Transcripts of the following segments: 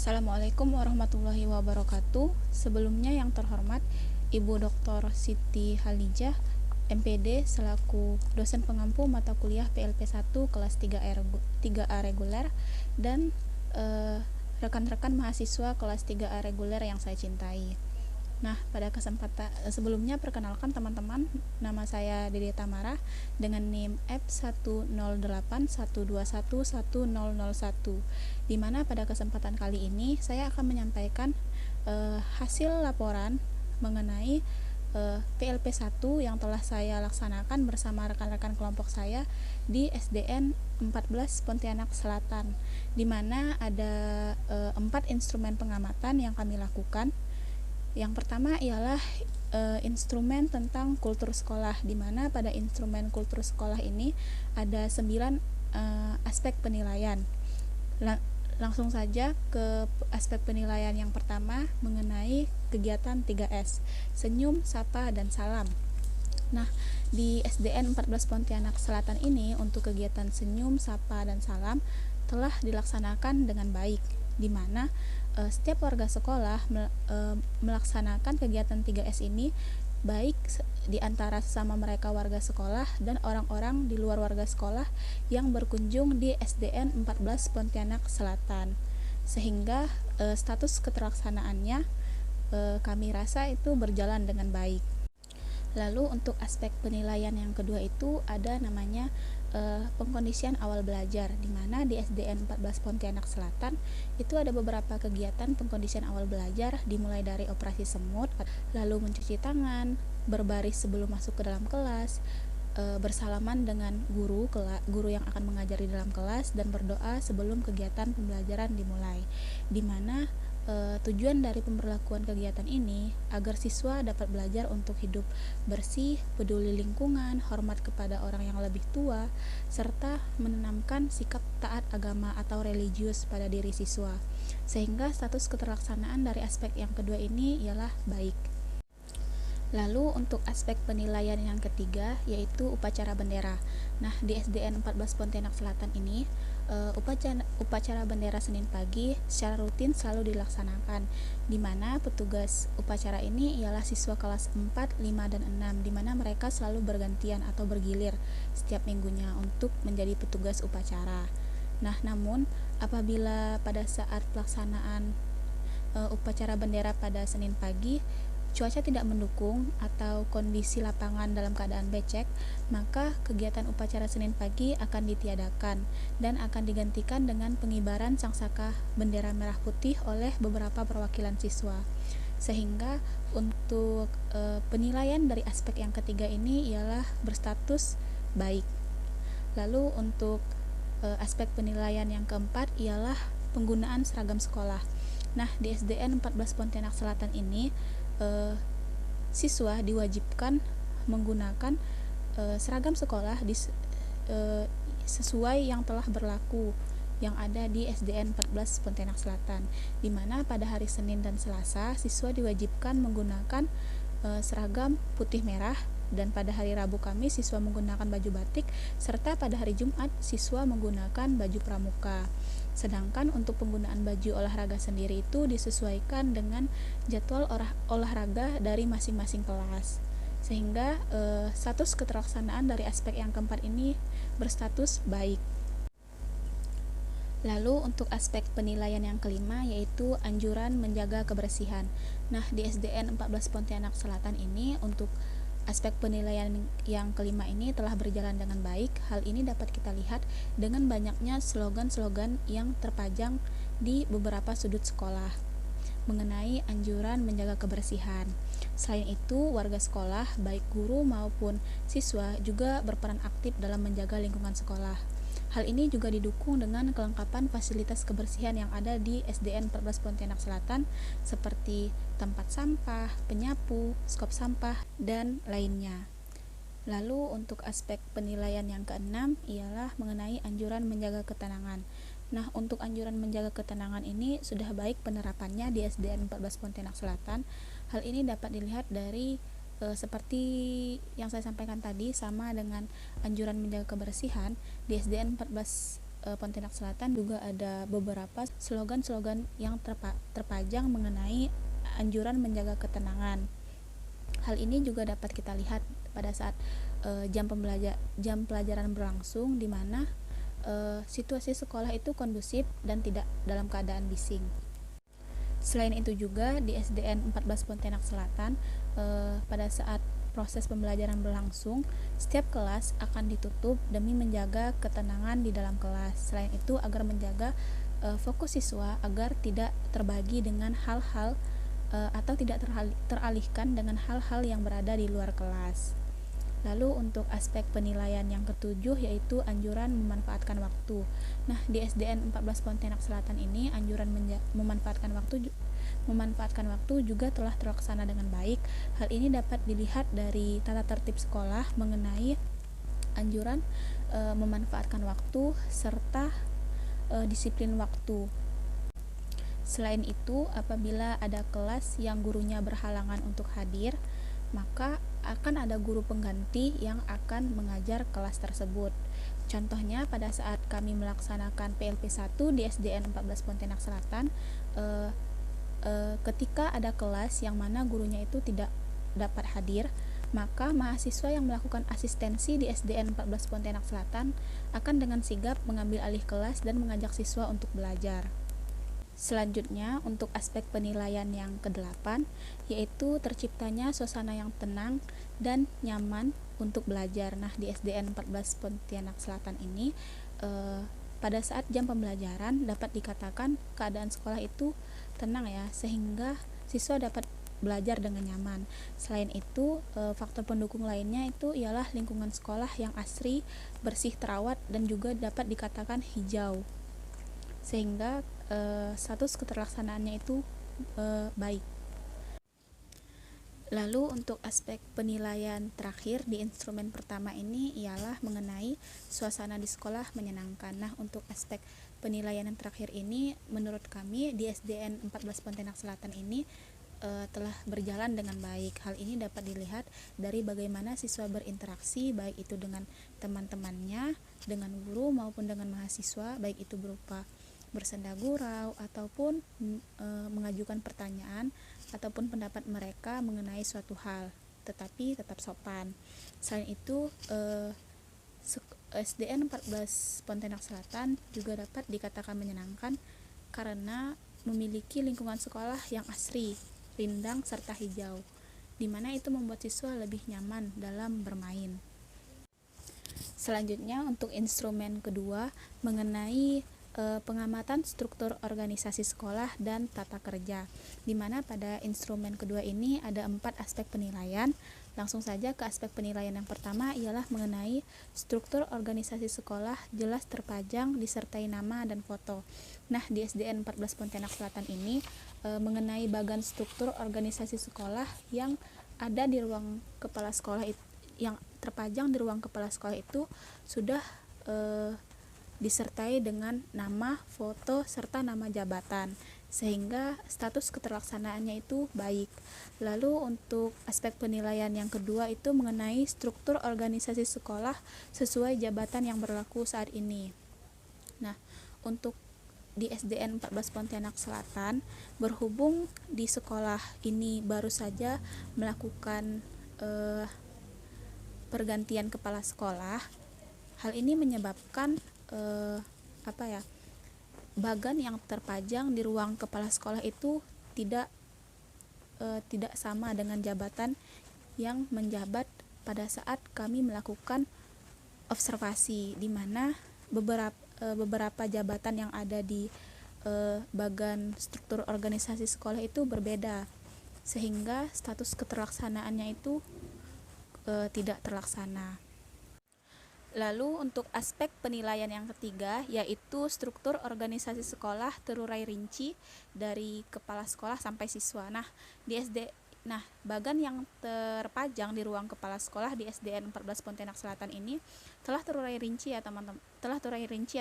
Assalamualaikum warahmatullahi wabarakatuh. Sebelumnya yang terhormat Ibu Dr. Siti Halijah, MPD selaku dosen pengampu mata kuliah PLP 1 kelas 3A reguler dan rekan-rekan mahasiswa kelas 3A reguler yang saya cintai. Nah, pada kesempatan sebelumnya perkenalkan teman-teman, nama saya Dede Tamara dengan NIM F10812110001, di mana pada kesempatan kali ini saya akan menyampaikan hasil laporan mengenai PLP 1 yang telah saya laksanakan bersama rekan-rekan kelompok saya di SDN 14 Pontianak Selatan, di mana ada 4 instrumen pengamatan yang kami lakukan. Yang pertama ialah instrumen tentang kultur sekolah, di mana pada instrumen kultur sekolah ini ada 9 aspek penilaian. Langsung saja ke aspek penilaian yang pertama mengenai kegiatan 3S, senyum, sapa, dan salam. Nah, di SDN 14 Pontianak Selatan ini untuk kegiatan senyum, sapa, dan salam telah dilaksanakan dengan baik, di mana setiap warga sekolah melaksanakan kegiatan 3S ini baik di antara sesama mereka warga sekolah dan orang-orang di luar warga sekolah yang berkunjung di SDN 14 Pontianak Selatan, sehingga status keteraksanaannya kami rasa itu berjalan dengan baik. Lalu untuk aspek penilaian yang kedua itu ada namanya pengkondisian awal belajar, di mana di SDN 14 Pontianak Selatan itu ada beberapa kegiatan pengkondisian awal belajar, dimulai dari operasi semut, lalu mencuci tangan, berbaris sebelum masuk ke dalam kelas, bersalaman dengan guru yang akan mengajar di dalam kelas, dan berdoa sebelum kegiatan pembelajaran dimulai, di mana tujuan dari pemberlakuan kegiatan ini agar siswa dapat belajar untuk hidup bersih, peduli lingkungan, hormat kepada orang yang lebih tua, serta menanamkan sikap taat agama atau religius pada diri siswa, sehingga status keterlaksanaan dari aspek yang kedua ini ialah baik. Lalu untuk aspek penilaian yang ketiga yaitu upacara bendera. Nah, di SDN 14 Pontianak Selatan ini upacara bendera Senin pagi secara rutin selalu dilaksanakan, di mana petugas upacara ini ialah siswa kelas 4, 5, dan 6, di mana mereka selalu bergantian atau bergilir setiap minggunya untuk menjadi petugas upacara. Nah, namun apabila pada saat pelaksanaan upacara bendera pada Senin pagi cuaca tidak mendukung atau kondisi lapangan dalam keadaan becek, maka kegiatan upacara Senin pagi akan ditiadakan dan akan digantikan dengan pengibaran sangsaka bendera merah putih oleh beberapa perwakilan siswa. Sehingga untuk penilaian dari aspek yang ketiga ini ialah berstatus baik. Lalu untuk aspek penilaian yang keempat ialah penggunaan seragam sekolah. Nah, di SDN 14 Pontianak Selatan ini siswa diwajibkan menggunakan seragam sekolah sesuai yang telah berlaku yang ada di SDN 14 Pontianak Selatan, di mana pada hari Senin dan Selasa siswa diwajibkan menggunakan seragam putih merah, dan pada hari Rabu Kamis siswa menggunakan baju batik, serta pada hari Jumat siswa menggunakan baju pramuka. Sedangkan untuk penggunaan baju olahraga sendiri itu disesuaikan dengan jadwal olahraga dari masing-masing kelas, sehingga status keterlaksanaan dari aspek yang keempat ini berstatus baik. Lalu untuk aspek penilaian yang kelima yaitu anjuran menjaga kebersihan. Nah, di SDN 14 Pontianak Selatan ini untuk aspek penilaian yang kelima ini telah berjalan dengan baik. Hal ini dapat kita lihat dengan banyaknya slogan-slogan yang terpajang di beberapa sudut sekolah mengenai anjuran menjaga kebersihan. Selain itu, warga sekolah, baik guru maupun siswa, juga berperan aktif dalam menjaga lingkungan sekolah. Hal ini juga didukung dengan kelengkapan fasilitas kebersihan yang ada di SDN 14 Pontianak Selatan seperti tempat sampah, penyapu, skop sampah, dan lainnya. Lalu untuk aspek penilaian yang keenam ialah mengenai anjuran menjaga ketenangan. Nah, untuk anjuran menjaga ketenangan ini sudah baik penerapannya di SDN 14 Pontianak Selatan. Hal ini dapat dilihat dari seperti yang saya sampaikan tadi, sama dengan anjuran menjaga kebersihan di SDN 14 Pontianak Selatan juga ada beberapa slogan-slogan yang terpajang mengenai anjuran menjaga ketenangan. Hal ini juga dapat kita lihat pada saat jam pelajaran berlangsung, di mana situasi sekolah itu kondusif dan tidak dalam keadaan bising. Selain itu juga di SDN 14 Pontianak Selatan, pada saat proses pembelajaran berlangsung, setiap kelas akan ditutup demi menjaga ketenangan di dalam kelas. Selain itu agar menjaga fokus siswa agar tidak terbagi dengan hal-hal atau tidak teralihkan dengan hal-hal yang berada di luar kelas. Lalu untuk aspek penilaian yang ketujuh yaitu anjuran memanfaatkan waktu. Nah, di SDN 14 Pontianak Selatan ini anjuran memanfaatkan waktu juga telah terlaksana dengan baik. Hal ini dapat dilihat dari tata tertib sekolah mengenai anjuran memanfaatkan waktu serta disiplin waktu. Selain itu, apabila ada kelas yang gurunya berhalangan untuk hadir, maka akan ada guru pengganti yang akan mengajar kelas tersebut. Contohnya pada saat kami melaksanakan PLP 1 di SDN 14 Pontianak Selatan, ketika ada kelas yang mana gurunya itu tidak dapat hadir, maka mahasiswa yang melakukan asistensi di SDN 14 Pontianak Selatan akan dengan sigap mengambil alih kelas dan mengajak siswa untuk belajar. Selanjutnya, untuk aspek penilaian yang ke-8, yaitu terciptanya suasana yang tenang dan nyaman untuk belajar. Nah, di SDN 14 Pontianak Selatan ini, pada saat jam pembelajaran dapat dikatakan keadaan sekolah itu tenang ya, sehingga siswa dapat belajar dengan nyaman. Selain itu, faktor pendukung lainnya itu ialah lingkungan sekolah yang asri, bersih, terawat, dan juga dapat dikatakan hijau, sehingga status keterlaksanaannya itu baik. Lalu untuk aspek penilaian terakhir di instrumen pertama ini ialah mengenai suasana di sekolah menyenangkan. Nah, untuk aspek penilaian yang terakhir ini menurut kami di SDN 14 Pontianak Selatan ini telah berjalan dengan baik. Hal ini dapat dilihat dari bagaimana siswa berinteraksi, baik itu dengan teman-temannya, dengan guru maupun dengan mahasiswa, baik itu berupa bersenda gurau ataupun mengajukan pertanyaan ataupun pendapat mereka mengenai suatu hal, tetapi tetap sopan. Selain itu, SDN 14 Pontianak Selatan juga dapat dikatakan menyenangkan karena memiliki lingkungan sekolah yang asri, rindang, serta hijau, di mana itu membuat siswa lebih nyaman dalam bermain. Selanjutnya, untuk instrumen kedua mengenai pengamatan struktur organisasi sekolah dan tata kerja, di mana pada instrumen kedua ini ada 4 aspek penilaian. Langsung saja ke aspek penilaian yang pertama ialah mengenai struktur organisasi sekolah jelas terpajang disertai nama dan foto. Nah, di SDN 14 Pontianak Selatan ini mengenai bagan struktur organisasi sekolah yang ada di ruang kepala sekolah yang terpajang di ruang kepala sekolah itu sudah disertai dengan nama, foto, serta nama jabatan, sehingga status keterlaksanaannya itu baik. Lalu untuk aspek penilaian yang kedua itu mengenai struktur organisasi sekolah sesuai jabatan yang berlaku saat ini. Nah, untuk di SDN 14 Pontianak Selatan, berhubung di sekolah ini baru saja melakukan pergantian kepala sekolah, hal ini menyebabkan bagan yang terpajang di ruang kepala sekolah itu tidak sama dengan jabatan yang menjabat pada saat kami melakukan observasi, di mana beberapa jabatan yang ada di bagan struktur organisasi sekolah itu berbeda, sehingga status keterlaksanaannya itu tidak terlaksana. Lalu untuk aspek penilaian yang ketiga yaitu struktur organisasi sekolah terurai rinci dari kepala sekolah sampai siswa. Bagan yang terpajang di ruang kepala sekolah di SDN 14 Pontianak Selatan ini telah terurai rinci ya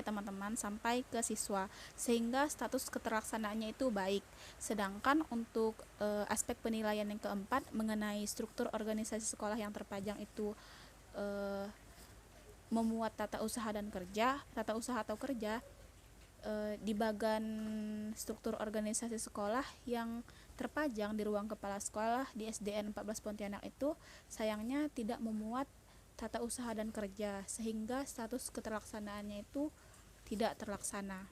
teman-teman sampai ke siswa, sehingga status keterlaksanaannya itu baik. Sedangkan untuk aspek penilaian yang keempat mengenai struktur organisasi sekolah yang terpajang itu memuat tata usaha dan kerja, tata usaha atau kerja di bagan struktur organisasi sekolah yang terpajang di ruang kepala sekolah di SDN 14 Pontianak itu sayangnya tidak memuat tata usaha dan kerja, sehingga status keterlaksanaannya itu tidak terlaksana.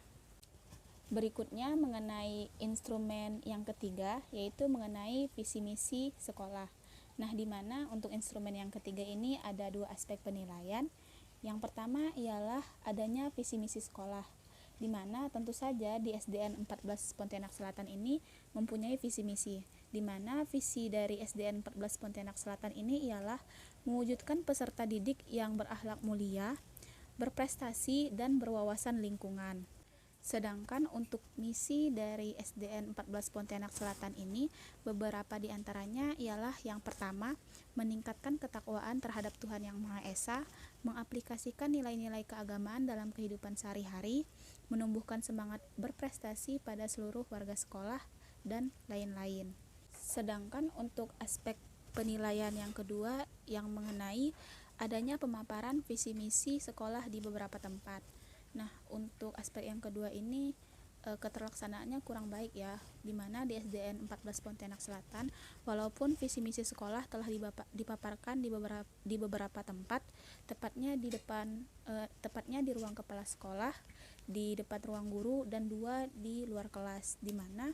Berikutnya mengenai instrumen yang ketiga, yaitu mengenai visi misi sekolah. Nah, di mana untuk instrumen yang ketiga ini ada dua aspek penilaian. Yang pertama ialah adanya visi misi sekolah, di mana tentu saja di SDN 14 Pontianak Selatan ini mempunyai visi misi, di mana visi dari SDN 14 Pontianak Selatan ini ialah mewujudkan peserta didik yang berakhlak mulia, berprestasi, dan berwawasan lingkungan. Sedangkan untuk misi dari SDN 14 Pontianak Selatan ini, beberapa di antaranya ialah yang pertama, meningkatkan ketakwaan terhadap Tuhan Yang Maha Esa, mengaplikasikan nilai-nilai keagamaan dalam kehidupan sehari-hari, menumbuhkan semangat berprestasi pada seluruh warga sekolah, dan lain-lain. Sedangkan untuk aspek penilaian yang kedua yang mengenai adanya pemaparan visi misi sekolah di beberapa tempat. Nah, untuk aspek yang kedua ini keterlaksanaannya kurang baik ya, di mana di SDN 14 Pontianak Selatan walaupun visi misi sekolah telah dipaparkan di beberapa tempat, tepatnya di ruang kepala sekolah, di depan ruang guru, dan 2 di luar kelas, di mana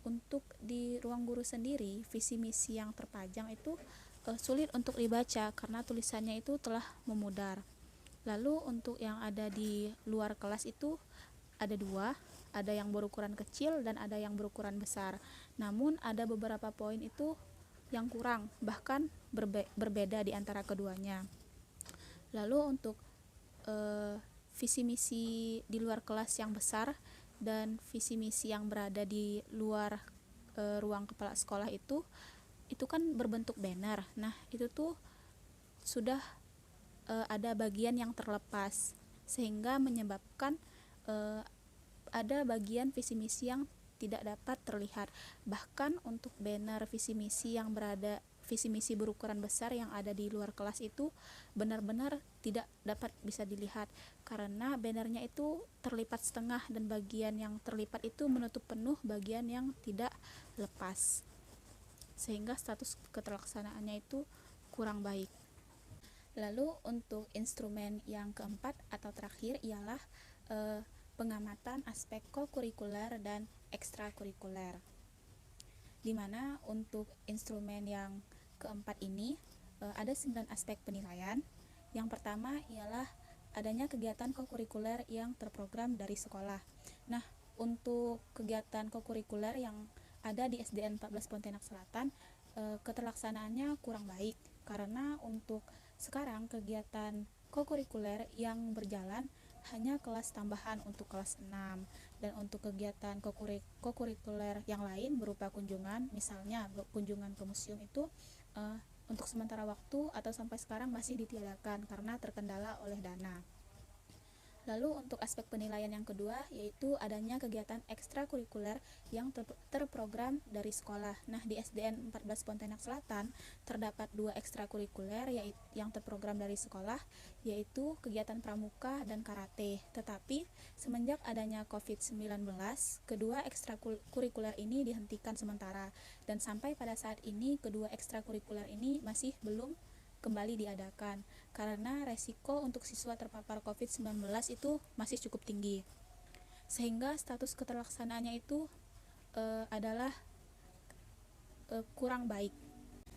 untuk di ruang guru sendiri visi misi yang terpajang itu sulit untuk dibaca karena tulisannya itu telah memudar. Lalu untuk yang ada di luar kelas itu ada 2, ada yang berukuran kecil dan ada yang berukuran besar. Namun ada beberapa poin itu yang kurang, bahkan berbeda di antara keduanya. Lalu untuk visi misi di luar kelas yang besar dan visi misi yang berada di luar ruang kepala sekolah itu kan berbentuk banner. Nah, itu tuh sudah ada bagian yang terlepas, sehingga menyebabkan ada bagian visi misi yang tidak dapat terlihat. Bahkan untuk banner visi misi berukuran besar yang ada di luar kelas itu benar-benar tidak dapat bisa dilihat karena bannernya itu terlipat setengah dan bagian yang terlipat itu menutup penuh bagian yang tidak lepas, sehingga status keterlaksanaannya itu kurang baik. Lalu untuk instrumen yang keempat atau terakhir ialah pengamatan aspek kokurikuler dan ekstrakurikuler, di mana untuk instrumen yang keempat ini ada 9 aspek penilaian. Yang pertama ialah adanya kegiatan kokurikuler yang terprogram dari sekolah. Nah, untuk kegiatan kokurikuler yang ada di SDN 14 Pontianak Selatan keterlaksanaannya kurang baik karena untuk sekarang kegiatan kokurikuler yang berjalan hanya kelas tambahan untuk kelas 6, dan untuk kegiatan kokurikuler yang lain berupa kunjungan, misalnya kunjungan ke museum itu untuk sementara waktu atau sampai sekarang masih ditiadakan karena terkendala oleh dana. Lalu untuk aspek penilaian yang kedua yaitu adanya kegiatan ekstrakurikuler yang terprogram dari sekolah. Nah, di SDN 14 Pontianak Selatan terdapat 2 ekstrakurikuler yang terprogram dari sekolah, yaitu kegiatan pramuka dan karate. Tetapi semenjak adanya COVID-19, kedua ekstrakurikuler ini dihentikan sementara, dan sampai pada saat ini kedua ekstrakurikuler ini masih belum kembali diadakan karena resiko untuk siswa terpapar COVID-19 itu masih cukup tinggi, sehingga status keterlaksanaannya itu adalah kurang baik.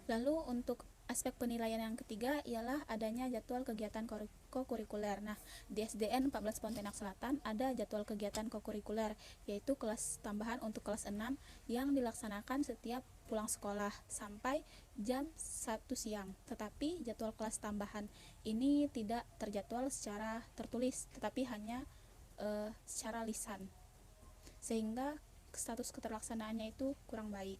Lalu untuk aspek penilaian yang ketiga ialah adanya jadwal kegiatan kokurikuler. Nah, di SDN 14 Pontianak Selatan ada jadwal kegiatan kokurikuler, yaitu kelas tambahan untuk kelas 6 yang dilaksanakan setiap pulang sekolah sampai jam 1 siang. Tetapi jadwal kelas tambahan ini tidak terjadwal secara tertulis, tetapi hanya secara lisan, sehingga status keterlaksanaannya itu kurang baik.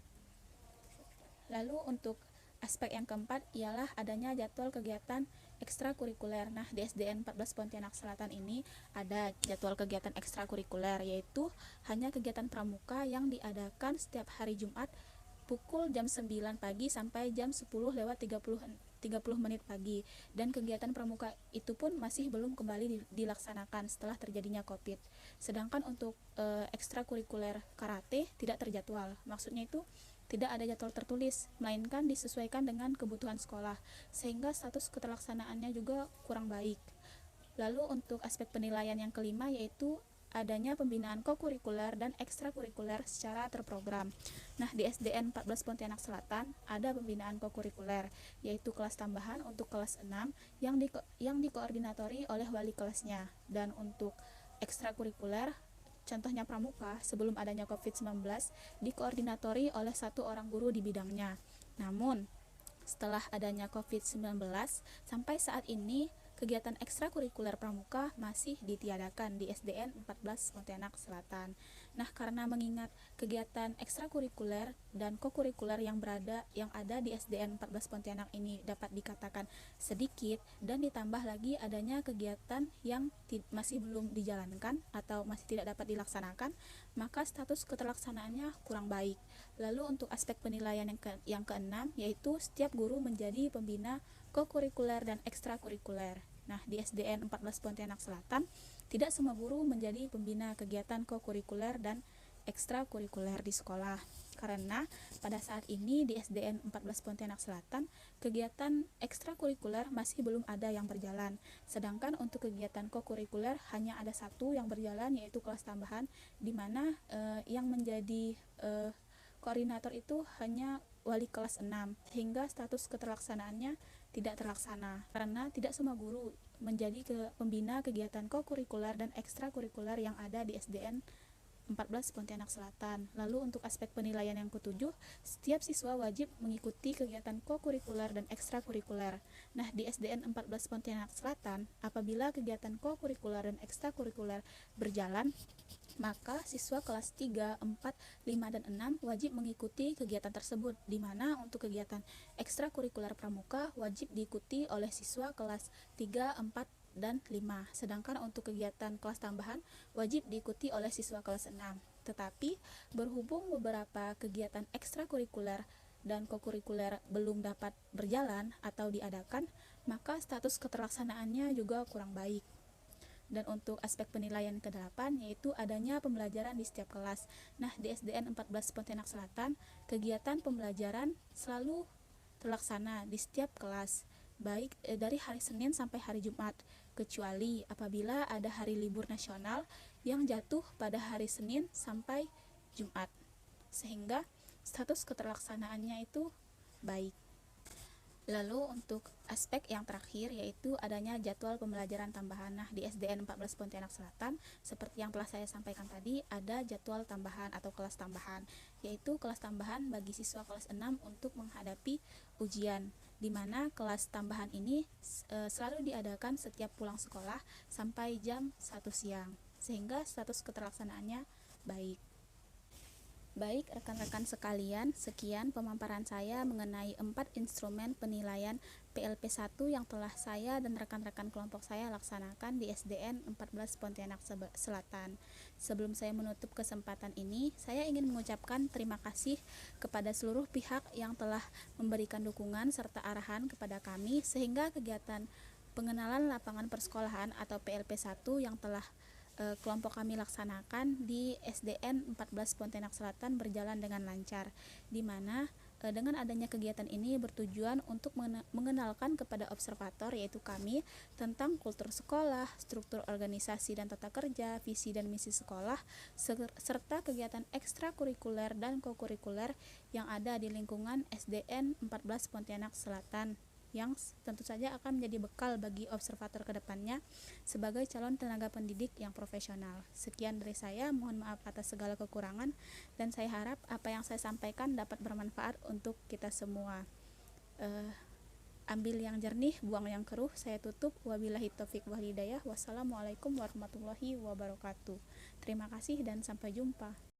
Lalu untuk aspek yang keempat ialah adanya jadwal kegiatan ekstrakurikuler. Nah, di SDN 14 Pontianak Selatan ini ada jadwal kegiatan ekstrakurikuler, yaitu hanya kegiatan pramuka yang diadakan setiap hari Jumat pukul jam 9 pagi sampai jam 10 lewat 30 30 menit pagi, dan kegiatan pramuka itu pun masih belum kembali dilaksanakan setelah terjadinya COVID. Sedangkan untuk ekstrakurikuler karate tidak terjadwal. Maksudnya itu tidak ada jadwal tertulis, melainkan disesuaikan dengan kebutuhan sekolah, sehingga status keterlaksanaannya juga kurang baik. Lalu untuk aspek penilaian yang kelima yaitu adanya pembinaan kokurikuler dan ekstrakurikuler secara terprogram. Nah, di SDN 14 Pontianak Selatan ada pembinaan kokurikuler, yaitu kelas tambahan untuk kelas 6 yang dikoordinatori oleh wali kelasnya. Dan untuk ekstrakurikuler, contohnya pramuka, sebelum adanya COVID-19, dikoordinatori oleh 1 orang guru di bidangnya. Namun, setelah adanya COVID-19, sampai saat ini kegiatan ekstrakurikuler pramuka masih ditiadakan di SDN 14 Pontianak Selatan. Nah, karena mengingat kegiatan ekstrakurikuler dan kokurikuler yang ada di SDN 14 Pontianak ini dapat dikatakan sedikit, dan ditambah lagi adanya kegiatan yang masih belum dijalankan atau masih tidak dapat dilaksanakan, maka status keterlaksanaannya kurang baik. Lalu untuk aspek penilaian yang keenam yaitu setiap guru menjadi pembina kokurikuler dan ekstrakurikuler. Nah, di SDN 14 Pontianak Selatan, tidak semua guru menjadi pembina kegiatan kokurikuler dan ekstrakurikuler di sekolah. Karena pada saat ini di SDN 14 Pontianak Selatan, kegiatan ekstrakurikuler masih belum ada yang berjalan. Sedangkan untuk kegiatan kokurikuler hanya ada 1 yang berjalan, yaitu kelas tambahan, di mana yang menjadi koordinator itu hanya wali kelas 6, sehingga status keterlaksanaannya tidak terlaksana karena tidak semua guru menjadi pembina kegiatan kokurikuler dan ekstrakurikuler yang ada di SDN 14 Pontianak Selatan. Lalu untuk aspek penilaian yang ketujuh, setiap siswa wajib mengikuti kegiatan kokurikuler dan ekstrakurikuler. Nah, di SDN 14 Pontianak Selatan, apabila kegiatan kokurikuler dan ekstrakurikuler berjalan, maka siswa kelas 3, 4, 5, dan 6 wajib mengikuti kegiatan tersebut, di mana untuk kegiatan ekstrakurikuler pramuka wajib diikuti oleh siswa kelas 3, 4, dan 5. Sedangkan untuk kegiatan kelas tambahan wajib diikuti oleh siswa kelas 6. Tetapi berhubung beberapa kegiatan ekstrakurikuler dan kokurikuler belum dapat berjalan atau diadakan, maka status keterlaksanaannya juga kurang baik. Dan untuk aspek penilaian ke-8 yaitu adanya pembelajaran di setiap kelas. Nah, di SDN 14 Pontianak Selatan, kegiatan pembelajaran selalu terlaksana di setiap kelas, baik dari hari Senin sampai hari Jumat, kecuali apabila ada hari libur nasional yang jatuh pada hari Senin sampai Jumat, sehingga status keterlaksanaannya itu baik. Lalu untuk aspek yang terakhir yaitu adanya jadwal pembelajaran tambahan. Nah, di SDN 14 Pontianak Selatan, seperti yang telah saya sampaikan tadi, ada jadwal tambahan atau kelas tambahan, yaitu kelas tambahan bagi siswa kelas 6 untuk menghadapi ujian, di mana kelas tambahan ini selalu diadakan setiap pulang sekolah sampai jam 1 siang, sehingga status keterlaksanaannya baik. Baik rekan-rekan sekalian, sekian pemaparan saya mengenai 4 instrumen penilaian PLP1 yang telah saya dan rekan-rekan kelompok saya laksanakan di SDN 14 Pontianak Selatan. Sebelum saya menutup kesempatan ini, saya ingin mengucapkan terima kasih kepada seluruh pihak yang telah memberikan dukungan serta arahan kepada kami sehingga kegiatan pengenalan lapangan persekolahan atau PLP1 yang telah kelompok kami laksanakan di SDN 14 Pontianak Selatan berjalan dengan lancar, di mana dengan adanya kegiatan ini bertujuan untuk mengenalkan kepada observator, yaitu kami, tentang kultur sekolah, struktur organisasi dan tata kerja, visi dan misi sekolah, serta kegiatan ekstrakurikuler dan kokurikuler yang ada di lingkungan SDN 14 Pontianak Selatan, yang tentu saja akan menjadi bekal bagi observator ke depannya sebagai calon tenaga pendidik yang profesional. Sekian dari saya, mohon maaf atas segala kekurangan, dan saya harap apa yang saya sampaikan dapat bermanfaat untuk kita semua. Ambil yang jernih, buang yang keruh. Saya tutup. Wabillahi taufik wal hidayah. Wassalamualaikum warahmatullahi wabarakatuh. Terima kasih dan sampai jumpa.